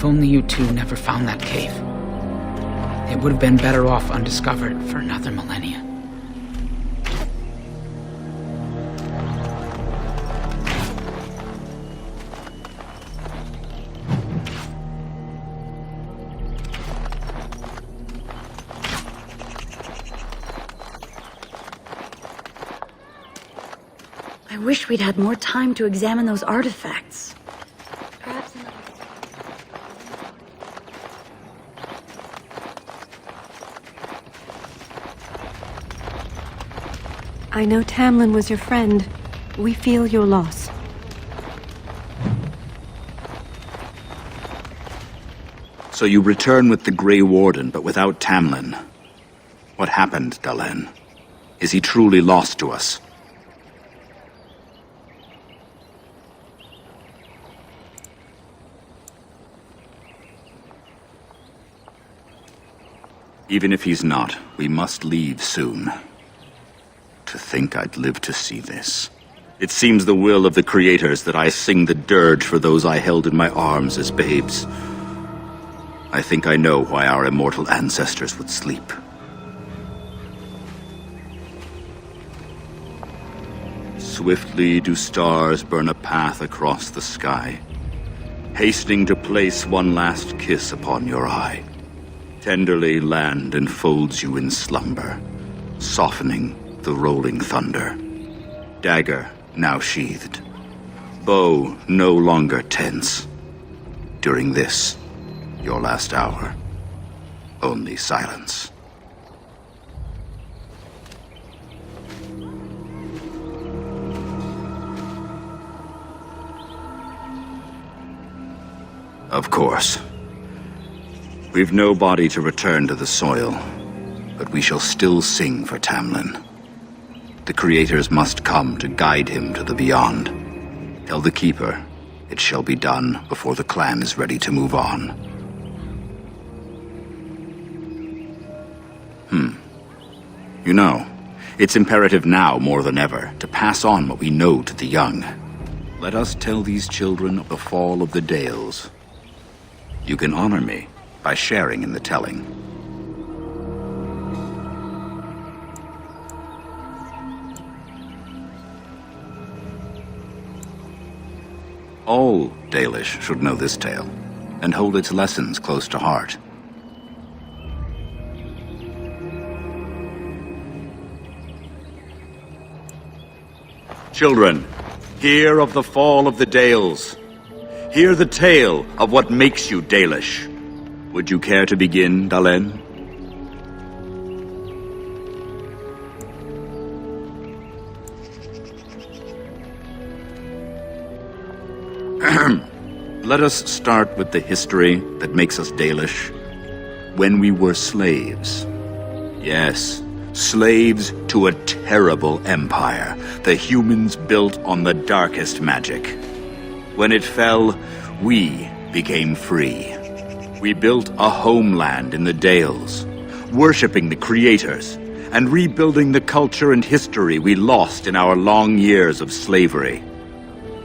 If only you two never found that cave. It would have been better off undiscovered for another millennia. I wish we'd had more time to examine those artifacts. Perhaps I know Tamlin was your friend. We feel your loss. So you return with the Grey Warden, but without Tamlin. What happened, Dalen? Is he truly lost to us? Even if he's not, we must leave soon. To think I'd live to see this. It seems the will of the creators that I sing the dirge for those I held in my arms as babes. I think I know why our immortal ancestors would sleep. Swiftly do stars burn a path across the sky, hastening to place one last kiss upon your eye. Tenderly land enfolds you in slumber, softening the rolling thunder. Dagger now sheathed, bow no longer tense. During this, your last hour, only silence. Of course. We've no body to return to the soil, but we shall still sing for Tamlin. The creators must come to guide him to the beyond. Tell the Keeper, it shall be done before the clan is ready to move on. You know, it's imperative now more than ever to pass on what we know to the young. Let us tell these children of the fall of the Dales. You can honor me by sharing in the telling. All Dalish should know this tale, and hold its lessons close to heart. Children, hear of the fall of the Dales. Hear the tale of what makes you Dalish. Would you care to begin, Dalen? Let us start with the history that makes us Dalish. When we were slaves. Yes, slaves to a terrible empire the humans built on the darkest magic. When it fell, we became free. We built a homeland in the Dales, worshipping the creators, and rebuilding the culture and history we lost in our long years of slavery.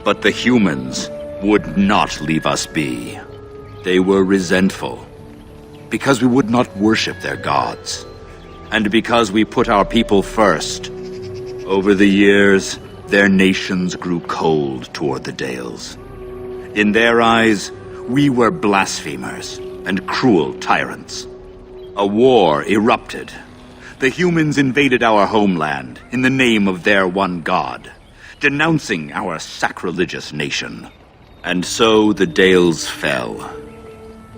But the humans would not leave us be. They were resentful, because we would not worship their gods, and because we put our people first. Over the years, their nations grew cold toward the Dales. In their eyes, we were blasphemers and cruel tyrants. A war erupted. The humans invaded our homeland in the name of their one god, denouncing our sacrilegious nation. And so the Dales fell.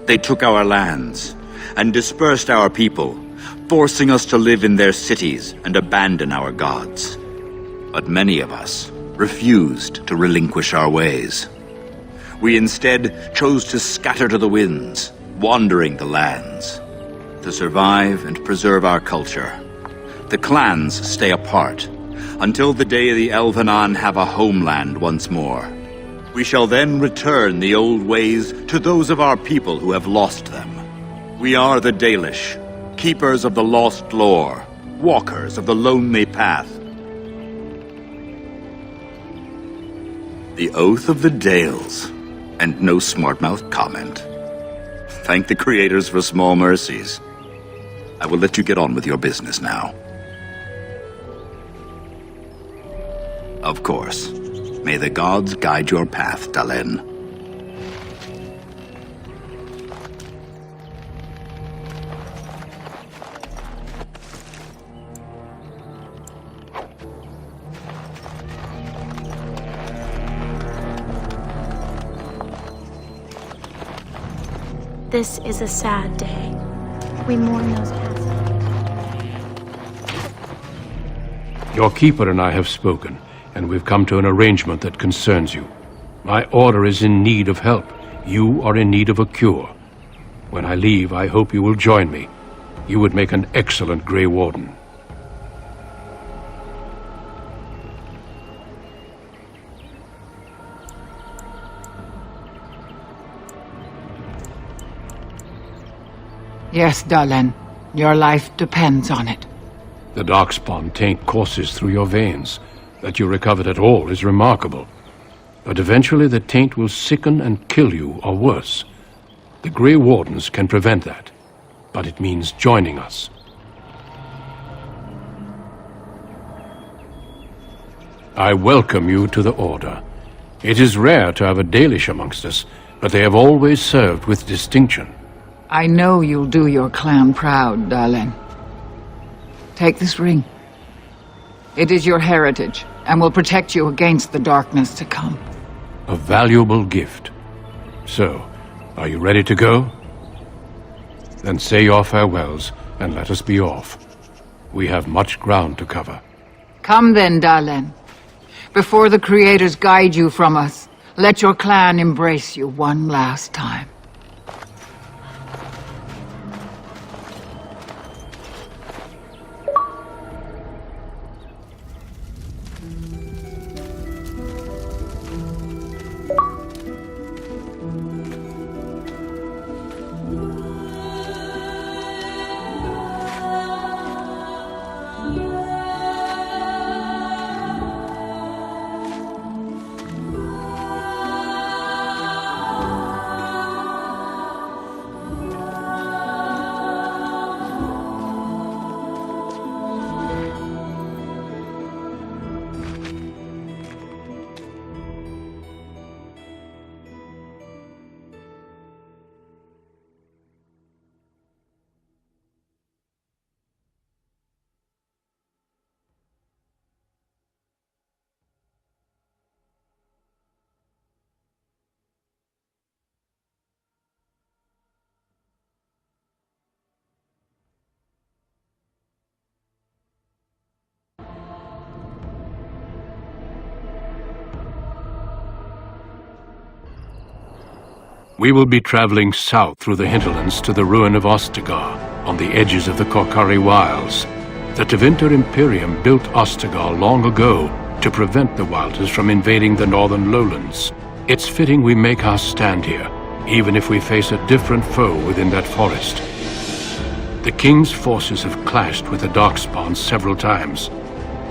They took our lands and dispersed our people, forcing us to live in their cities and abandon our gods. But many of us refused to relinquish our ways. We instead chose to scatter to the winds, wandering the lands. To survive and preserve our culture, the clans stay apart until the day the Elvenan have a homeland once more. We shall then return the old ways to those of our people who have lost them. We are the Dalish, keepers of the lost lore, walkers of the lonely path. The Oath of the Dales, and no smart-mouth comment. Thank the creators for small mercies. I will let you get on with your business now. Of course. May the gods guide your path, Dalen. This is a sad day. We mourn those passed. Your keeper and I have spoken, and we've come to an arrangement that concerns you. My order is in need of help. You are in need of a cure. When I leave, I hope you will join me. You would make an excellent Grey Warden. Yes, Dalen. Your life depends on it. The Darkspawn taint courses through your veins. That you recovered at all is remarkable. But eventually the taint will sicken and kill you, or worse. The Grey Wardens can prevent that. But it means joining us. I welcome you to the Order. It is rare to have a Dalish amongst us, but they have always served with distinction. I know you'll do your clan proud, Dalen. Take this ring. It is your heritage, and will protect you against the darkness to come. A valuable gift. So, are you ready to go? Then say your farewells, and let us be off. We have much ground to cover. Come then, Dalen. Before the creators guide you from us, let your clan embrace you one last time. We will be traveling south through the hinterlands to the ruin of Ostagar, on the edges of the Korcari Wilds. The Tevinter Imperium built Ostagar long ago to prevent the Wilders from invading the northern lowlands. It's fitting we make our stand here, even if we face a different foe within that forest. The King's forces have clashed with the Darkspawn several times,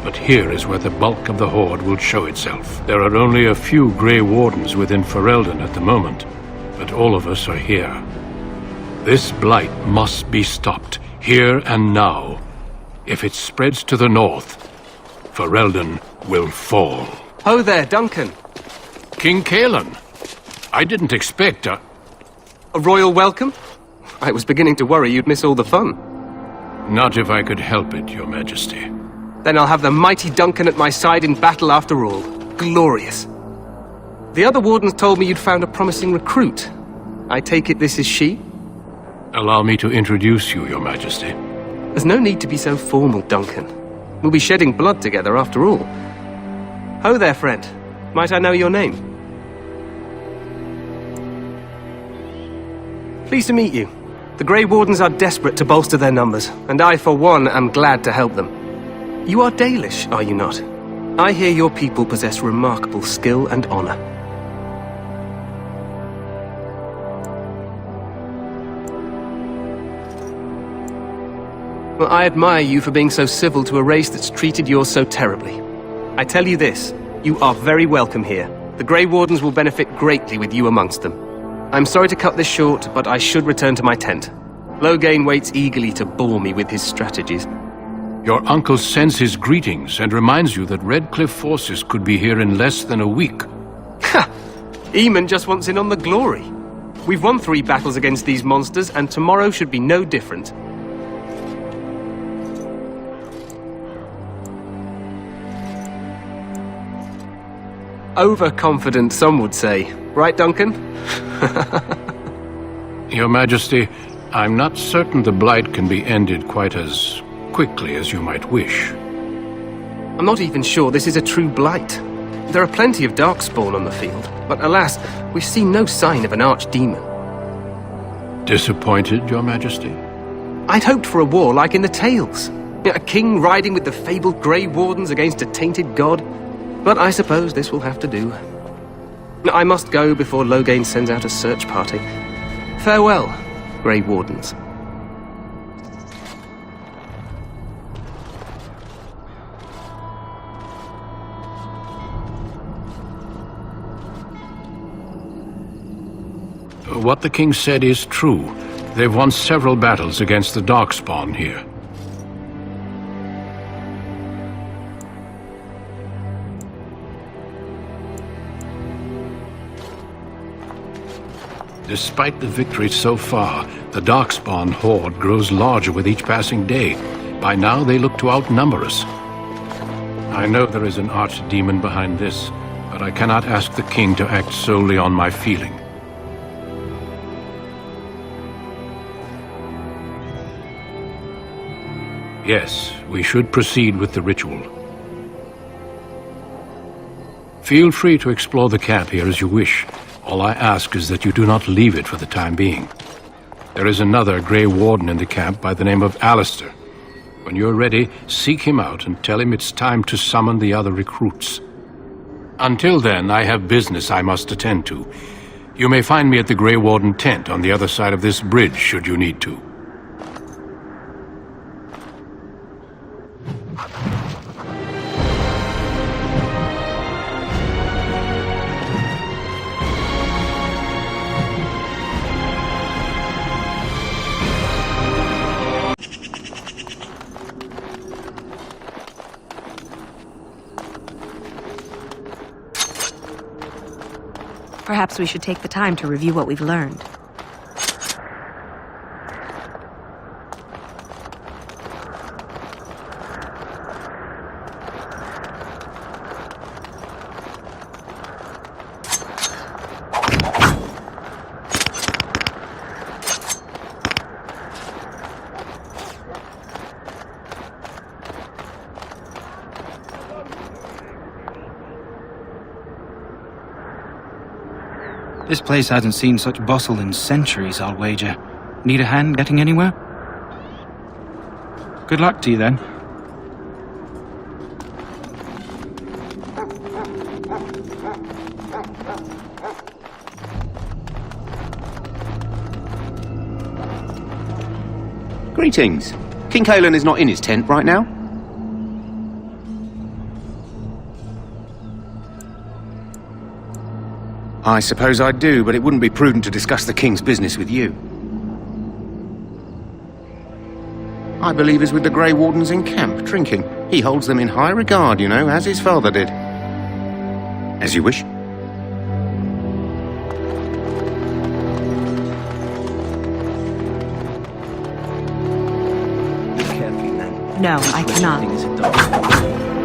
but here is where the bulk of the Horde will show itself. There are only a few Grey Wardens within Ferelden at the moment, but all of us are here. This blight must be stopped, here and now. If it spreads to the north, Ferelden will fall. Ho there, Duncan. King Cailan. I didn't expect a royal welcome? I was beginning to worry you'd miss all the fun. Not if I could help it, Your Majesty. Then I'll have the mighty Duncan at my side in battle after all. Glorious. The other wardens told me you'd found a promising recruit. I take it this is she? Allow me to introduce you, Your Majesty. There's no need to be so formal, Duncan. We'll be shedding blood together after all. Ho there, friend. Might I know your name? Pleased to meet you. The Grey Wardens are desperate to bolster their numbers, and I, for one, am glad to help them. You are Dalish, are you not? I hear your people possess remarkable skill and honor. Well, I admire you for being so civil to a race that's treated yours so terribly. I tell you this, you are very welcome here. The Grey Wardens will benefit greatly with you amongst them. I'm sorry to cut this short, but I should return to my tent. Loghain waits eagerly to bore me with his strategies. Your uncle sends his greetings and reminds you that Redcliffe forces could be here in less than a week. Ha! Eamon just wants in on the glory. We've won 3 battles against these monsters, and tomorrow should be no different. Overconfident, some would say. Right, Duncan? Your Majesty, I'm not certain the Blight can be ended quite as quickly as you might wish. I'm not even sure this is a true blight. There are plenty of Darkspawn on the field, but alas, we've seen no sign of an archdemon. Disappointed, Your Majesty? I'd hoped for a war like in the tales. A king riding with the fabled Grey Wardens against a tainted god. But I suppose this will have to do. I must go before Loghain sends out a search party. Farewell, Grey Wardens. What the king said is true. They've won several battles against the Darkspawn here. Despite the victories so far, the Darkspawn horde grows larger with each passing day. By now, they look to outnumber us. I know there is an archdemon behind this, but I cannot ask the king to act solely on my feeling. Yes, we should proceed with the ritual. Feel free to explore the camp here as you wish. All I ask is that you do not leave it for the time being. There is another Grey Warden in the camp by the name of Alistair. When you're ready, seek him out and tell him it's time to summon the other recruits. Until then, I have business I must attend to. You may find me at the Grey Warden tent on the other side of this bridge, should you need to. Perhaps we should take the time to review what we've learned. This place hasn't seen such bustle in centuries, I'll wager. Need a hand getting anywhere? Good luck to you, then. Greetings. King Cailan is not in his tent right now. I suppose I do, but it wouldn't be prudent to discuss the king's business with you. I believe he's with the Grey Wardens in camp, drinking. He holds them in high regard, you know, as his father did. As you wish. No, I cannot.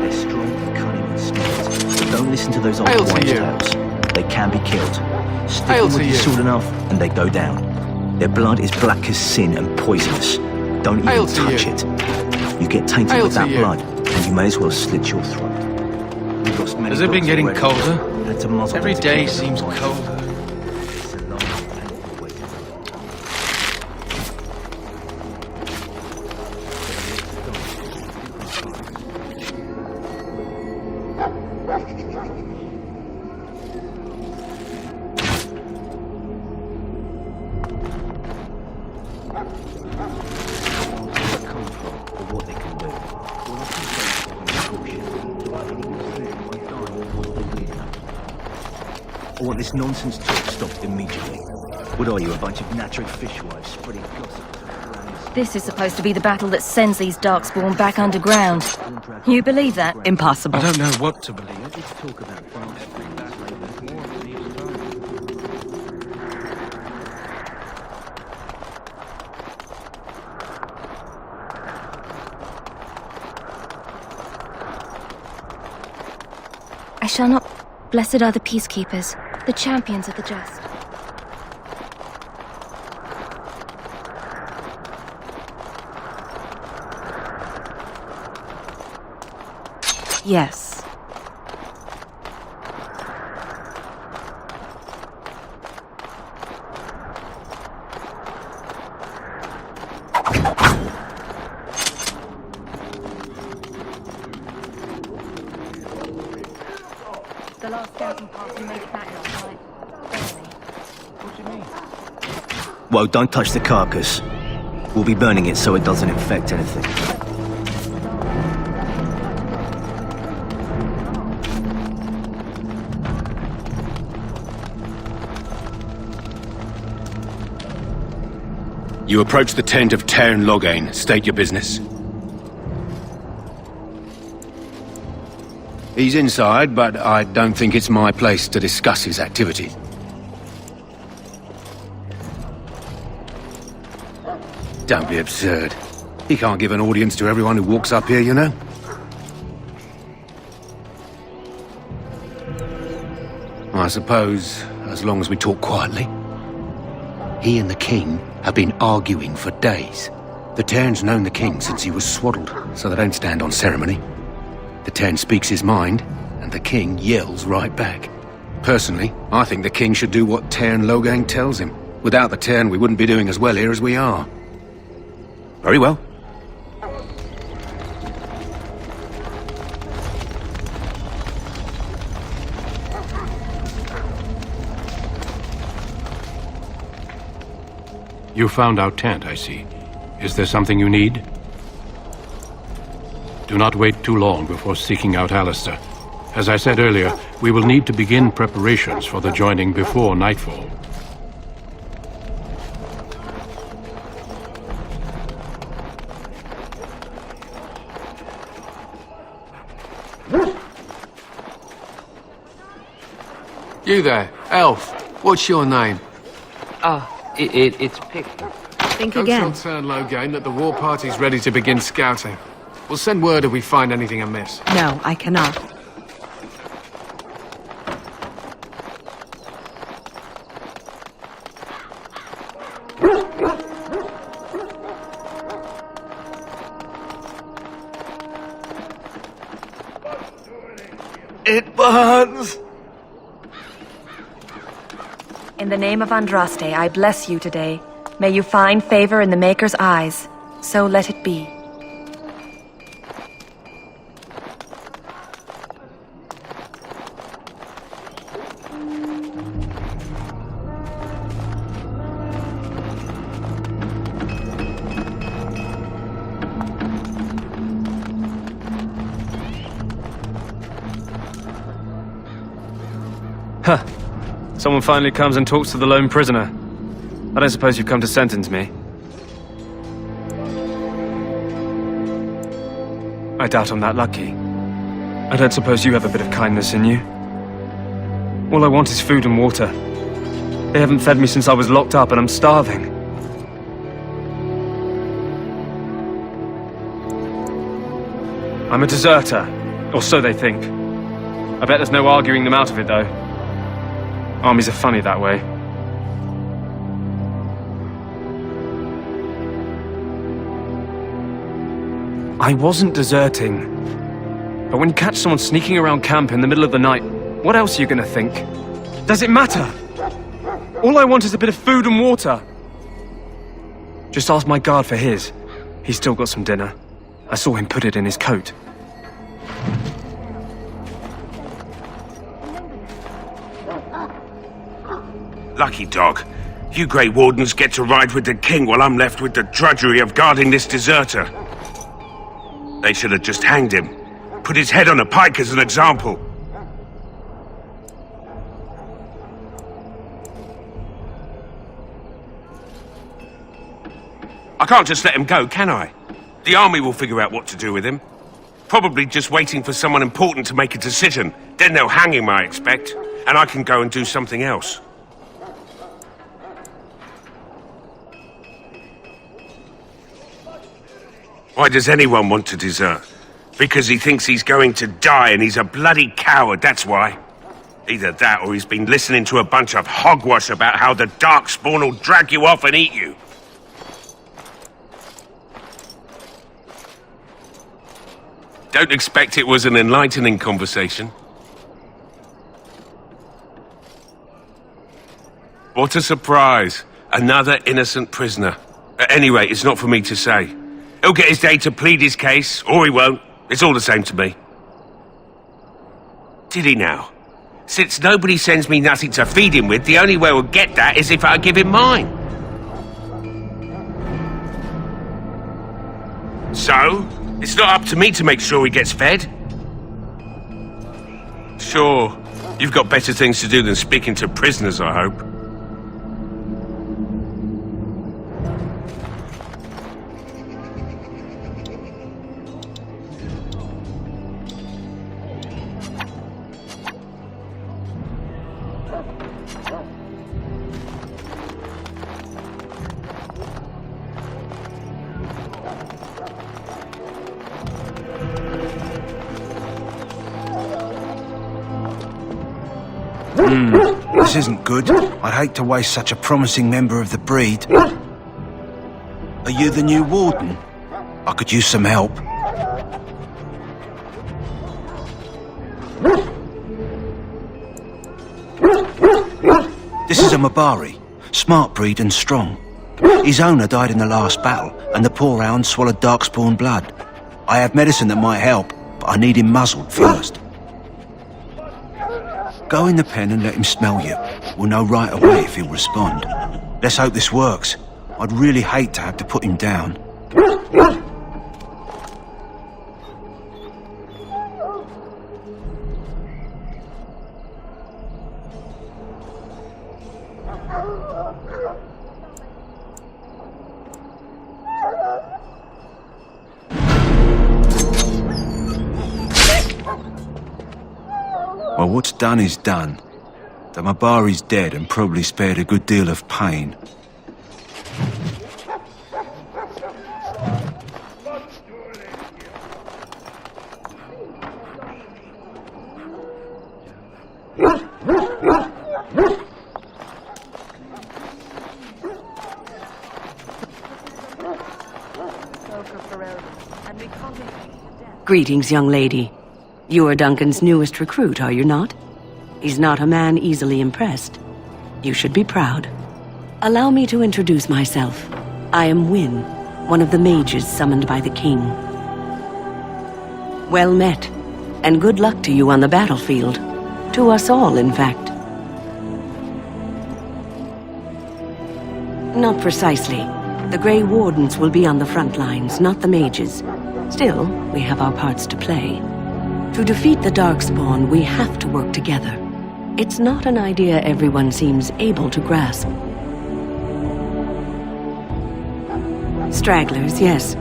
They're strong, cunning, and smart. Don't listen to those old wives' tales. They can be killed. Stick them with your sword enough, and they go down. Their blood is black as sin and poisonous. Don't even touch it. You get tainted with that blood, and you may as well slit your throat. Has it been getting colder? Every day seems colder. I want this nonsense talk stopped immediately. What are you, a bunch of Natric fishwives spreading gossip? This is supposed to be the battle that sends these Darkspawn back underground. You believe that? Impossible. I don't know what to believe. Let's talk about I shall not. Blessed are the peacekeepers, the champions of the just. Yes. The last scouting party made it back last night. Well, don't touch the carcass. We'll be burning it so it doesn't infect anything. You approach the tent of Tairn Loghain. State your business. He's inside, but I don't think it's my place to discuss his activities. Don't be absurd. He can't give an audience to everyone who walks up here, you know? I suppose, as long as we talk quietly. He and the king have been arguing for days. The Tairn's known the king since he was swaddled, so they don't stand on ceremony. The Tairn speaks his mind, and the king yells right back. Personally, I think the king should do what Tairn Loghain tells him. Without the Tairn, we wouldn't be doing as well here as we are. Very well. You found our tent, I see. Is there something you need? Do not wait too long before seeking out Alistair. As I said earlier, we will need to begin preparations for the joining before nightfall. You there, elf. What's your name? It's Pick. Think Go again. tell Tairn Loghain that the war party's ready to begin scouting. We'll send word if we find anything amiss. No, I cannot. It burns! In the name of Andraste, I bless you today. May you find favor in the Maker's eyes. So let it be. Huh. Someone finally comes and talks to the lone prisoner. I don't suppose you've come to sentence me. I doubt I'm that lucky. I don't suppose you have a bit of kindness in you. All I want is food and water. They haven't fed me since I was locked up and I'm starving. I'm a deserter, or so they think. I bet there's no arguing them out of it, though. Armies are funny that way. I wasn't deserting. But when you catch someone sneaking around camp in the middle of the night, what else are you gonna think? Does it matter? All I want is a bit of food and water. Just ask my guard for his. He's still got some dinner. I saw him put it in his coat. Lucky dog. You Grey Wardens get to ride with the king while I'm left with the drudgery of guarding this deserter. They should have just hanged him. Put his head on a pike as an example. I can't just let him go, can I? The army will figure out what to do with him. Probably just waiting for someone important to make a decision. Then they'll hang him, I expect. And I can go and do something else. Why does anyone want to desert? Because he thinks he's going to die and he's a bloody coward, that's why. Either that or he's been listening to a bunch of hogwash about how the Darkspawn will drag you off and eat you. Don't expect it was an enlightening conversation. What a surprise. Another innocent prisoner. At any rate, it's not for me to say. He'll get his day to plead his case, or he won't. It's all the same to me. Did he now? Since nobody sends me nothing to feed him with, the only way we'll get that is if I give him mine. So, it's not up to me to make sure he gets fed. Sure, you've got better things to do than speaking to prisoners, I hope. This isn't good. I'd hate to waste such a promising member of the breed. Are you the new warden? I could use some help. This is a Mabari. Smart breed and strong. His owner died in the last battle, and the poor hound swallowed Darkspawn blood. I have medicine that might help, but I need him muzzled first. Go in the pen and let him smell you. We'll know right away if he'll respond. Let's hope this works. I'd really hate to have to put him down. Well, what's done is done. The Mabari's dead and probably spared a good deal of pain. Greetings, young lady. You are Duncan's newest recruit, are you not? He's not a man easily impressed. You should be proud. Allow me to introduce myself. I am Wynne, one of the mages summoned by the king. Well met, and good luck to you on the battlefield. To us all, in fact. Not precisely. The Grey Wardens will be on the front lines, not the mages. Still, we have our parts to play. To defeat the Darkspawn, we have to work together. It's not an idea everyone seems able to grasp. Stragglers, yes.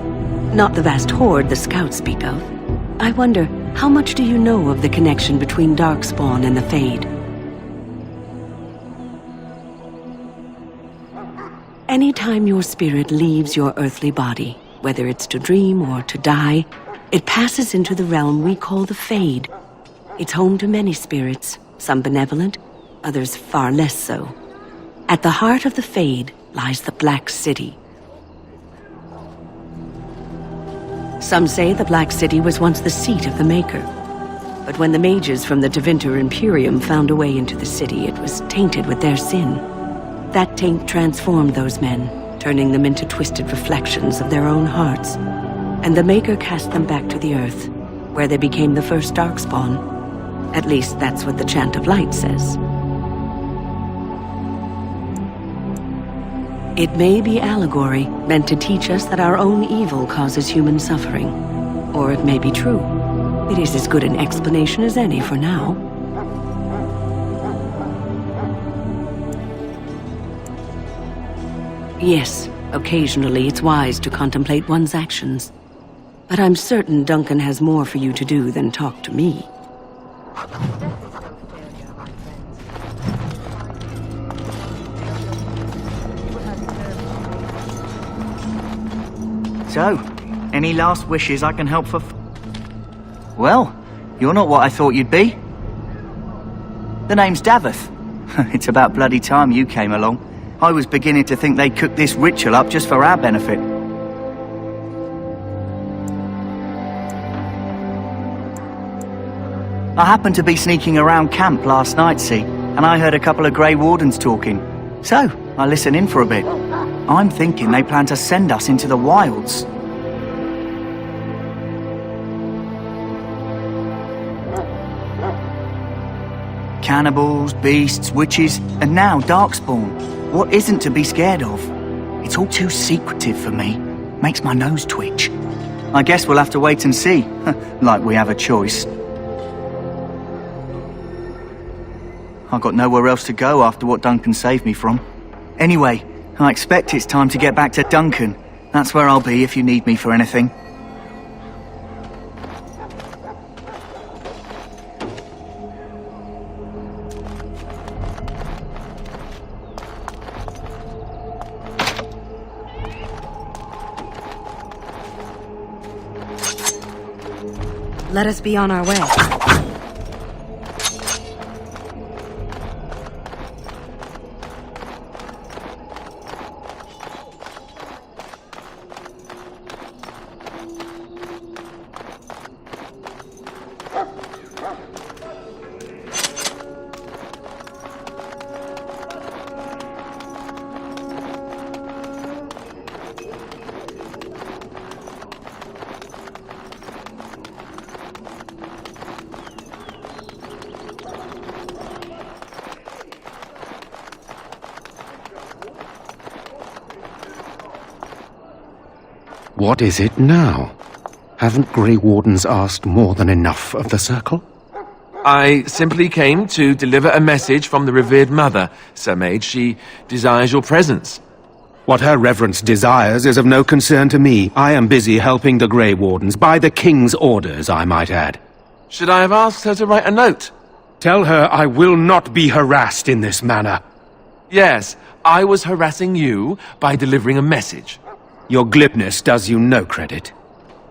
Not the vast horde the scouts speak of. I wonder, how much do you know of the connection between Darkspawn and the Fade? Anytime your spirit leaves your earthly body, whether it's to dream or to die, it passes into the realm we call the Fade. It's home to many spirits, some benevolent, others far less so. At the heart of the Fade lies the Black City. Some say the Black City was once the seat of the Maker. But when the mages from the Tevinter Imperium found a way into the city, it was tainted with their sin. That taint transformed those men, turning them into twisted reflections of their own hearts. And the Maker cast them back to the Earth, where they became the first Darkspawn. At least that's what the Chant of Light says. It may be allegory, meant to teach us that our own evil causes human suffering. Or it may be true. It is as good an explanation as any for now. Yes, Occasionally, it's wise to contemplate one's actions. But I'm certain Duncan has more for you to do than talk to me. So, any last wishes I can help for? Well, you're not what I thought you'd be. The name's Daveth. It's about bloody time you came along. I was beginning to think they cooked this ritual up just for our benefit. I happened to be sneaking around camp last night, see, and I heard a couple of Grey Wardens talking. So, I listened in for a bit. I'm thinking they plan to send us into the wilds. Cannibals, beasts, witches, and now Darkspawn. What isn't to be scared of? It's all too secretive for me. Makes my nose twitch. I guess we'll have to wait and see. Like we have a choice. I've got nowhere else to go after what Duncan saved me from. Anyway, I expect it's time to get back to Duncan. That's where I'll be if you need me for anything. Let us be on our way. What is it now? Haven't Grey Wardens asked more than enough of the Circle? I simply came to deliver a message from the revered mother, Sir Mage. She desires your presence. What her reverence desires is of no concern to me. I am busy helping the Grey Wardens, by the King's orders, I might add. Should I have asked her to write a note? Tell her I will not be harassed in this manner. Yes, I was harassing you by delivering a message. Your glibness does you no credit.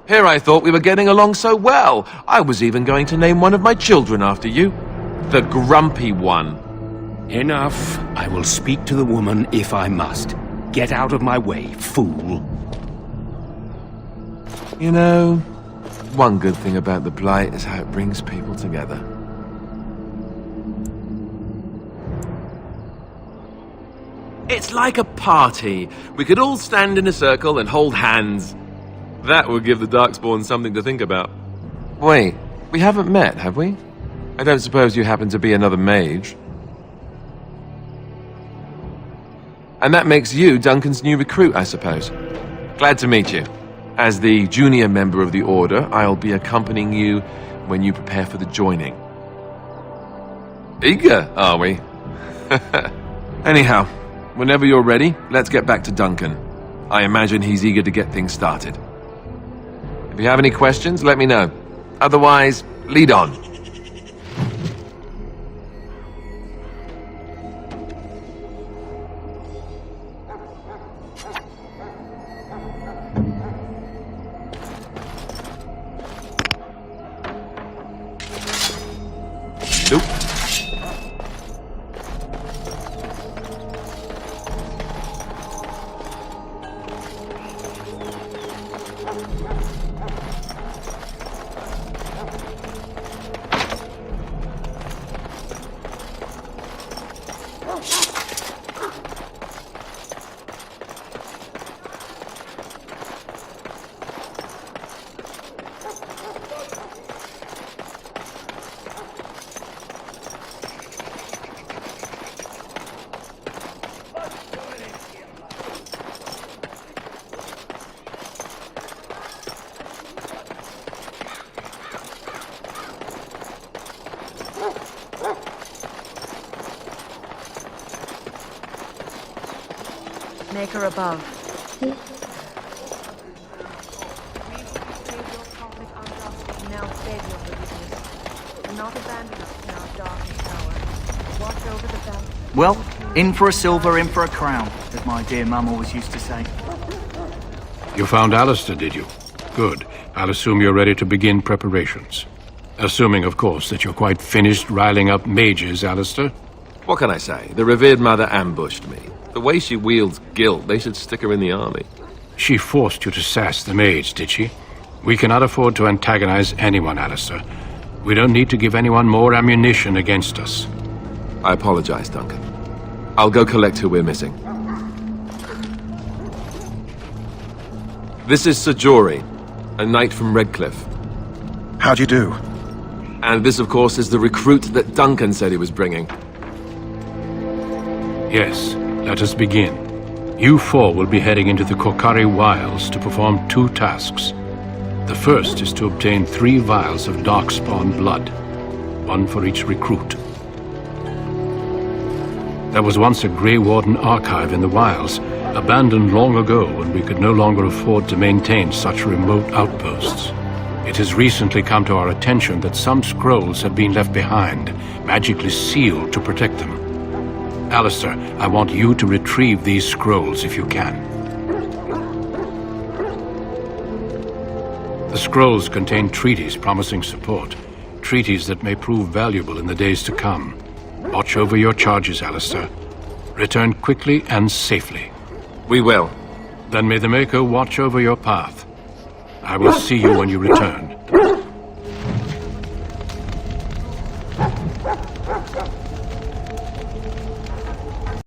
Here I thought we were getting along so well. I was even going to name one of my children after you. The Grumpy One. Enough. I will speak to the woman if I must. Get out of my way, fool. You know, one good thing about the Blight is how it brings people together. It's like a party. We could all stand in a circle and hold hands. That would give the Darkspawn something to think about. Wait, we haven't met, have we? I don't suppose you happen to be another mage. And that makes you Duncan's new recruit, I suppose. Glad to meet you. As the junior member of the Order, I'll be accompanying you when you prepare for the joining. Eager, are we? Anyhow, whenever you're ready, let's get back to Duncan. I imagine he's eager to get things started. If you have any questions, let me know. Otherwise, lead on. Nope. Maker above. Well, in for a silver, in for a crown, as my dear mum always used to say. You found Alistair, did you? Good. I'll assume you're ready to begin preparations. Assuming, of course, that you're quite finished riling up mages, Alistair. What can I say? The revered mother ambushed me. The way she wields guilt, they should stick her in the army. She forced you to sass the mage, did she? We cannot afford to antagonize anyone, Alistair. We don't need to give anyone more ammunition against us. I apologize, Duncan. I'll go collect who we're missing. This is Sir Jory, a knight from Redcliffe. How do you do? And this, of course, is the recruit that Duncan said he was bringing. Yes, let us begin. You four will be heading into the Korcari Wilds to perform 2 tasks. The first is to obtain 3 vials of Darkspawn blood, 1 for each recruit. There was once a Grey Warden archive in the wilds, abandoned long ago when we could no longer afford to maintain such remote outposts. It has recently come to our attention that some scrolls have been left behind, magically sealed to protect them. Alistair, I want you to retrieve these scrolls if you can. The scrolls contain treaties promising support, treaties that may prove valuable in the days to come. Watch over your charges, Alistair. Return quickly and safely. We will. Then may the Maker watch over your path. I will see you when you return.